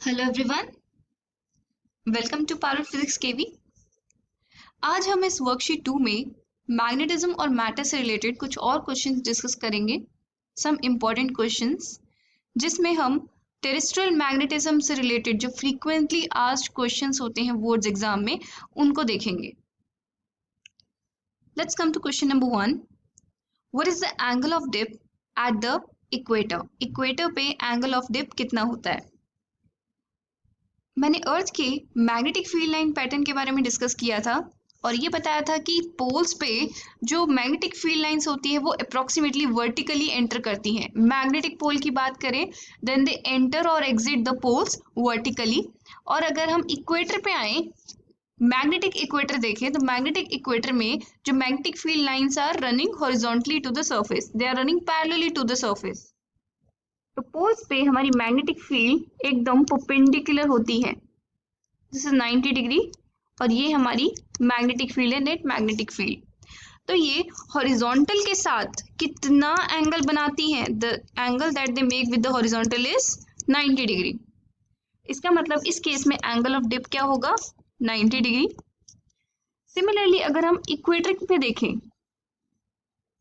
Hello everyone, welcome to power physics KV. आज हम इस वर्कशीट 2 में मैग्नेटिज्म और मैटर से रिलेटेड कुछ और क्वेश्चंस डिस्कस करेंगे। सम इम्पोर्टेंट क्वेश्चंस जिसमें हम टेरेस्ट्रियल मैग्नेटिज्म से रिलेटेड जो फ्रीक्वेंटली आस्क्ड क्वेश्चंस होते हैं बोर्ड्स एग्जाम में उनको देखेंगे। Let's come to question number 1। What is the angle of dip at the equator? Equator पे एंगल ऑफ डिप कितना होता है? मैंने अर्थ के मैग्नेटिक फील्ड लाइन पैटर्न के बारे में डिस्कस किया था और ये बताया था कि पोल्स पे जो मैग्नेटिक फील्ड लाइंस होती है वो अप्रोक्सीमेटली वर्टिकली एंटर करती हैं। मैग्नेटिक पोल की बात करें देन दे एंटर और एग्जिट द पोल्स वर्टिकली। और अगर हम इक्वेटर पे आए, मैग्नेटिक इक्वेटर देखें तो मैग्नेटिक इक्वेटर में जो magnetic field lines are running horizontally to the surface, they are running parallelly to the surface. तो पोल्स पे हमारी मैग्नेटिक फील्ड एकदम परपेंडिकुलर होती है। दिस इज 90 डिग्री और ये हमारी मैग्नेटिक फील्ड है, नेट मैग्नेटिक फील्ड। तो ये हॉरिजॉन्टल के साथ कितना एंगल बनाती है? The angle that they make with the horizontal is 90 degree. इसका मतलब इस केस में एंगल ऑफ डिप क्या होगा? 90 डिग्री। सिमिलरली अगर हम इक्वेटर पे देखें,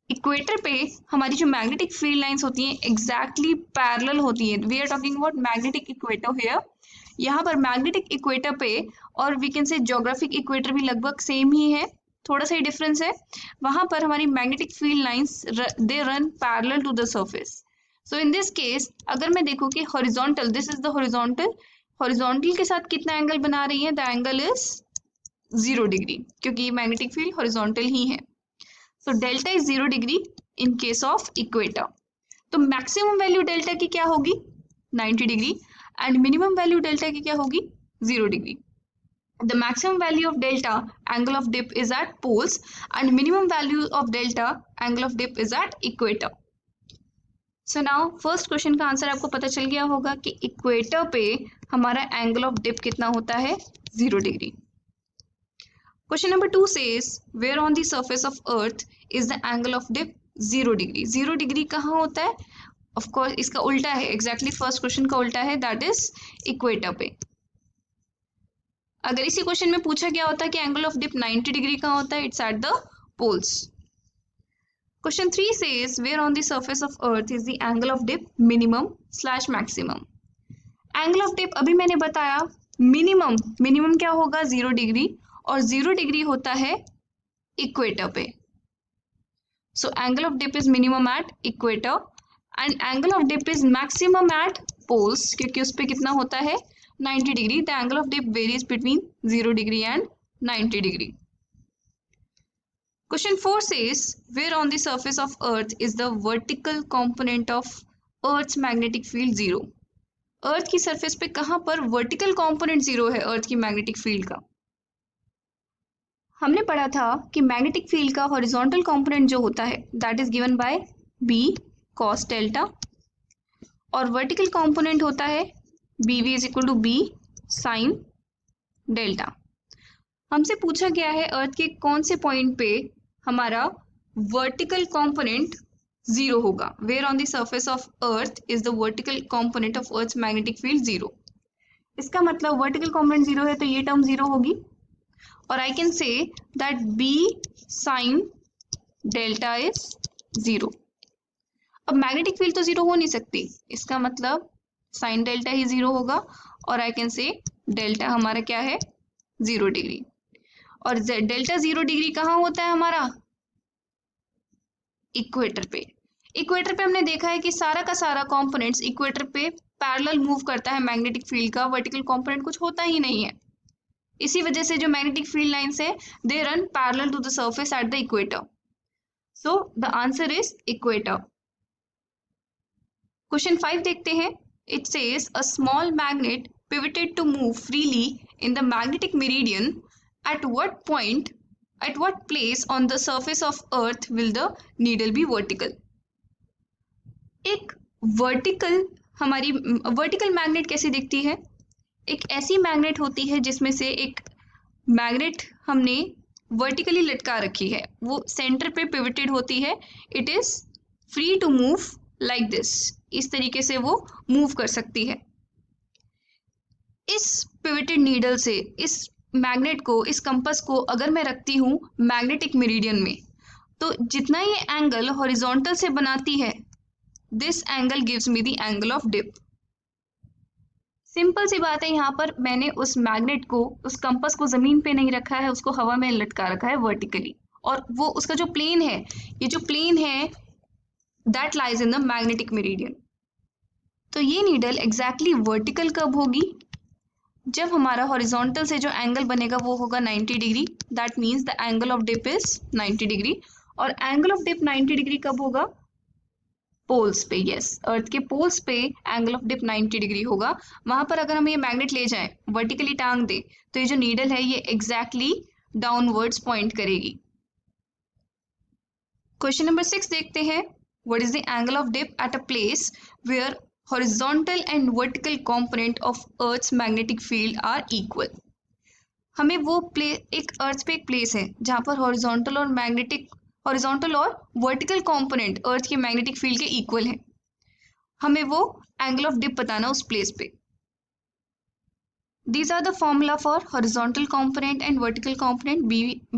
इक्वेटर पे हमारी जो मैग्नेटिक फील्ड लाइंस होती हैं एग्जैक्टली पैरेलल होती हैं। We are talking about magnetic equator here. यहाँ पर मैग्नेटिक इक्वेटर पे और we can say geographic equator भी लगभग सेम ही है, थोड़ा सा ही डिफरेंस है। वहां पर हमारी magnetic field lines they run parallel to the surface. So in this case अगर मैं देखूँ कि horizontal, this is the horizontal, horizontal के साथ कितना एंगल बना रही है? द एंगल इज 0 डिग्री, क्योंकि मैग्नेटिक फील्ड हॉरिजॉन्टल ही है। So delta is 0 degree in case of equator. तो maximum value delta की क्या होगी? 90 degree and minimum value delta की क्या होगी? 0 degree. The maximum value of delta angle of dip is at poles and minimum value of delta angle of dip is at equator. So now first question का answer आपको पता चल गया होगा कि इक्वेटर पे हमारा एंगल ऑफ डिप कितना होता है? 0 degree. Question number 2 says, where on the surface of earth is the angle of dip 0 degree? 0 degree कहाँ होता है? Of course इसका उल्टा है, exactly first question का उल्टा है, that is इक्वेटर पे। अगर इसी क्वेश्चन में पूछा गया होता कि एंगल ऑफ डिप 90 डिग्री कहाँ होता है, it's at the poles. Question 3 says, where on the surface of earth is the angle of dip minimum slash maximum? Angle of dip अभी मैंने बताया मिनिमम, मिनिमम क्या होगा? 0 डिग्री, और 0 डिग्री होता है इक्वेटर पे। So angle of dip is minimum at equator and angle of dip is maximum at poles, क्योंकि उस पे कितना होता है? 90 degree. The angle of dip varies between 0 degree and 90 degree. Question 4 says, where on the surface of earth is the vertical component of earth's magnetic field 0? अर्थ की surface पे कहां पर वर्टिकल कंपोनेंट 0 है अर्थ की मैग्नेटिक फील्ड का? हमने पढ़ा था कि मैग्नेटिक फील्ड का हॉरिजॉन्टल कंपोनेंट जो होता है that is given by B cos delta, और वर्टिकल कंपोनेंट होता है B V is equal to B sine delta. हमसे पूछा गया है अर्थ के कौन से पॉइंट पे हमारा वर्टिकल कंपोनेंट 0 होगा। Where on the surface of earth is the vertical component of earth's magnetic field 0। इसका मतलब वर्टिकल कंपोनेंट 0 है तो ये टर्म 0 होगी, और I can say that be sine delta is 0। अब मैग्नेटिक फील्ड तो 0 हो नहीं सकती, इसका मतलब साइन डेल्टा ही 0 होगा, और आई कैन से डेल्टा हमारा क्या है? 0 डिग्री। और डेल्टा 0 डिग्री कहाँ होता है हमारा? इक्वेटर पे। इक्वेटर पे हमने देखा है कि सारा का सारा कंपोनेंट्स इक्वेटर पे पैरेलल मूव करता है मैग्नेटिक फील्ड का, वर्टिकल कंपोनेंट कुछ होता ही नहीं है। इसी वजह से जो मैग्नेटिक फील्ड लाइंस है they run parallel to the surface at the equator. So the answer is equator. Question 5 देखते हैं। It says a small magnet pivoted to move freely in the magnetic meridian. At what place on the surface of earth will the needle be vertical? एक हमारी vertical magnet कैसी दिखती है? एक ऐसी magnet होती है जिसमें से एक मैग्नेट हमने वर्टिकली लटका रखी है, वो सेंटर पे पिवटेड होती है। It is free to move like this, इस तरीके से वो मूव कर सकती है। इस पिवटेड नीडल से इस मैग्नेट को, इस कंपास को अगर मैं रखती हूँ मैग्नेटिक मेरिडियन में, तो जितना ये एंगल हॉरिजॉन्टल से बनाती है, this angle gives me the angle of dip. Simple सी बात है, यहाँ पर मैंने उस मैग्नेट को, उस कंपास को जमीन पे नहीं रखा है, उसको हवा में लटका रखा है वर्टिकली, और वो उसका जो प्लेन है, ये जो प्लेन है that lies in the magnetic meridian. तो ये नीडल एग्जैक्टली वर्टिकल कब होगी? जब हमारा हॉरिजॉन्टल से जो एंगल बनेगा वो होगा 90 degree, that means the angle of dip is 90 degree. और एंगल ऑफ डिप 90 डिग्री कब होगा? पोल्स पे, यस, अर्थ के पोल्स पे एंगल ऑफ डिप 90 डिग्री होगा। वहां पर अगर हम ये मैग्नेट ले जाएं, वर्टिकली टांग दे, तो ये जो नीडल है ये एग्जैक्टली डाउनवर्ड्स पॉइंट करेगी। क्वेश्चन नंबर 6 देखते हैं। What is the angle of dip at a place where horizontal and vertical component of earth's magnetic field are equal? हमें वो एक अर्थ पे एक प्लेस है जहां पर हॉरिजॉन्टल और वर्टिकल कंपोनेंट अर्थ के मैग्नेटिक फील्ड के इक्वल है। हमें वो एंगल ऑफ डिप बताना उस प्लेस पे। These are the formula for horizontal component and vertical component.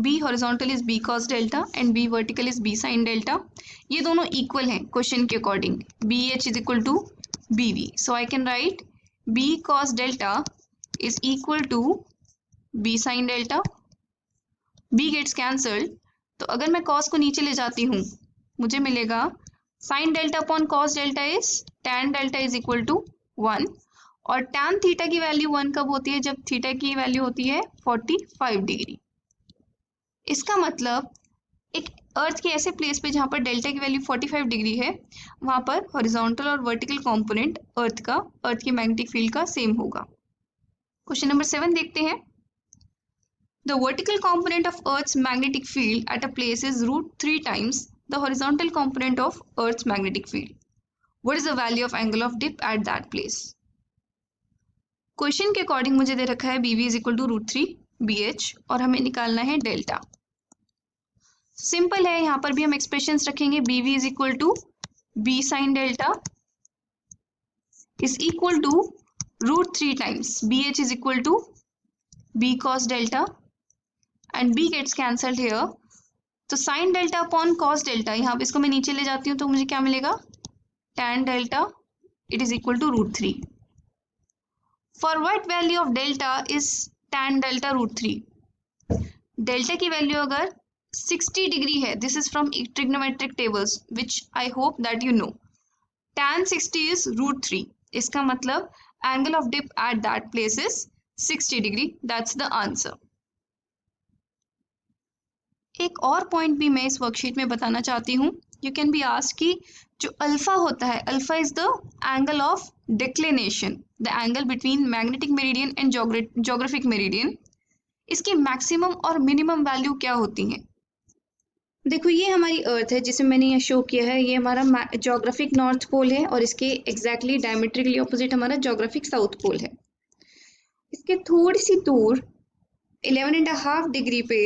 B horizontal is B cos delta and B vertical is B sin delta. ये दोनों equal हैं क्वेश्चन के according. BH is equal to BV. So I can write B cos delta is equal to B sin delta. B gets cancelled. तो अगर मैं cos को नीचे ले जाती हूँ, मुझे मिलेगा sin delta upon cos delta is tan delta is equal to 1. और tan थीटा की वैल्यू 1 कब होती है? जब थीटा की वैल्यू होती है 45 डिग्री। इसका मतलब एक अर्थ के ऐसे प्लेस पे जहां पर डेल्टा की वैल्यू 45 डिग्री है, वहां पर हॉरिजॉन्टल और वर्टिकल कंपोनेंट अर्थ की मैग्नेटिक फील्ड का सेम होगा। क्वेश्चन नंबर 7 देखते हैं। The vertical component of earth's magnetic field at a place is √3 times the horizontal component of earth's magnetic field. What is the value of angle of dip at that place? Question के according मुझे दे रखा है BV is equal to √3 BH और हमें निकालना है delta. Simple है, यहां पर भी हम एक्सप्रेशंस रखेंगे। BV is equal to B sine delta is equal to √3 times BH is equal to B cos delta and B gets cancelled here. तो sine delta upon cos delta, यहाँ इसको मैं नीचे ले जाती हूँ तो मुझे क्या मिलेगा? tan delta it is equal to √3। For what value of delta is tan delta √3? Delta की वैल्यू अगर 60 डिग्री है, this is from trigonometric tables which I hope that you know. tan 60 is √3. इसका मतलब angle of dip at that place is 60 degree. That's the answer. एक और point भी मैं इस वर्कशीट में बताना चाहती हूँ। यू कैन बी आस्क्ड कि जो अल्फा होता है, alpha is the angle of declination, the angle between magnetic meridian and geographic meridian. इसकी मैक्सिमम और मिनिमम वैल्यू क्या होती हैं? देखो, ये हमारी अर्थ है जिसे मैंने यहाँ शो किया है। ये हमारा ज्योग्राफिक नॉर्थ पोल है और इसके एग्जैक्टली डायमेट्रिकली ऑपोजिट हमारा ज्योग्राफिक साउथ पोल है। इसके थोड़ी सी दूर 11.5 डिग्री पे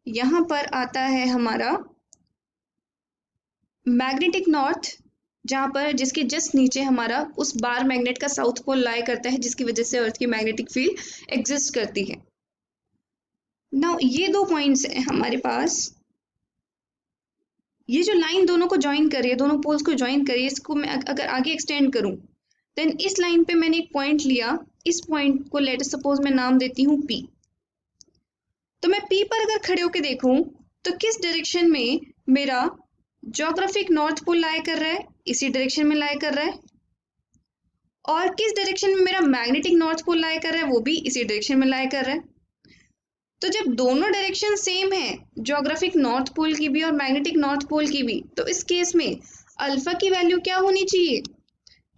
यहाँ पर आता है हमारा मैग्नेटिक नॉर्थ, जहाँ पर जिसके जस्ट नीचे हमारा उस बार मैग्नेट का साउथ पोल लाई करता है, जिसकी वजह से अर्थ की मैग्नेटिक फील्ड एग्जिस्ट करती है। नाउ ये दो पॉइंट्स हैं हमारे पास। ये जो लाइन दोनों को ज्वाइन कर रही है, दोनों पोल्स को ज्वाइन कर रही है, इसको मैं अगर आगे एक्सटेंड करूं, देन इस लाइन पे मैंने एक पॉइंट लिया। इस पॉइंट को लेट सपोज मैं नाम देती हूँ P। तो मैं P पर अगर खड़े होकर देखूं तो किस डायरेक्शन में मेरा ज्योग्राफिक नॉर्थ पोल लाई कर रहा है? इसी डायरेक्शन में लाई कर रहा है। और किस डायरेक्शन में मेरा मैग्नेटिक नॉर्थ पोल लाई कर रहा है? वो भी इसी डायरेक्शन में लाई कर रहा है। तो जब दोनों डायरेक्शन सेम है, ज्योग्राफिक नॉर्थ पोल की भी और मैग्नेटिक नॉर्थ पोल की भी, तो इस केस में अल्फा की वैल्यू क्या होनी चाहिए?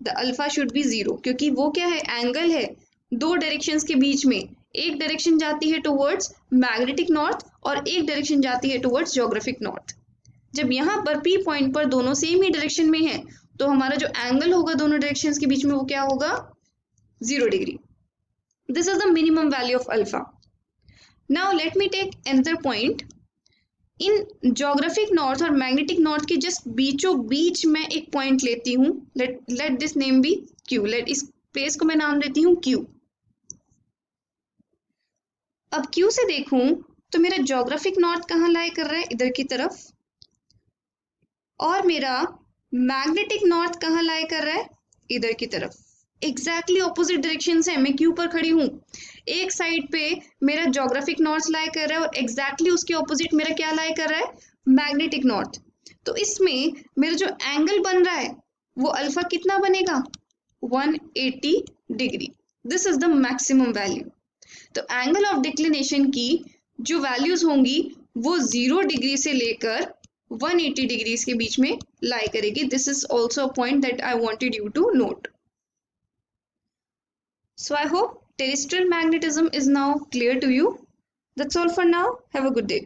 द अल्फा शुड बी 0, क्योंकि वो क्या है? एंगल है दो डायरेक्शंस के बीच में। एक डायरेक्शन जाती है टुवर्ड्स मैग्नेटिक नॉर्थ और एक डायरेक्शन जाती है टुवर्ड्स ज्योग्राफिक नॉर्थ। जब यहाँ पर P पॉइंट पर दोनों सेम ही डायरेक्शन में है, तो हमारा जो एंगल होगा दोनों डायरेक्शंस के बीच में वो क्या होगा? 0 degree. This is the minimum value of alpha. Now let me take another point. इन ज्योग्राफिक नॉर्थ और मैग्नेटिक नॉर्थ के जस्ट बीचों बीच मैं एक पॉइंट लेती हूँ। Let this name be Q। Let इस प्लेस को मैं नाम देती हूँ Q। अब क्यू से देखूं तो मेरा ज्योग्राफिक नॉर्थ कहाँ लाई कर रहा है, इधर की तरफ, और मेरा मैग्नेटिक नॉर्थ कहाँ लाई कर रहा है, इधर की तरफ। एग्जैक्टली ऑपोजिट डायरेक्शन से मैं क्यू पर खड़ी हूँ, एक साइड पे मेरा ज्योग्राफिक नॉर्थ लाई कर रहा है और एग्जैक्टली उसके ऑपोजिट मेरा क्या लाई कर रहा है, मैग्नेटिक नॉर्थ। तो इसमें मेरा जो एंगल बन रहा है वो अल्फा कितना बनेगा, 180 degree. This is the maximum value. तो एंगल ऑफ डिक्लिनेशन की जो वैल्यूज होंगी वो 0 डिग्री से लेकर 180 डिग्रीज के बीच में लाई करेगी। This is also a point that I wanted you to note. So I hope terrestrial magnetism is now clear to you. That's all for now. Have a good day.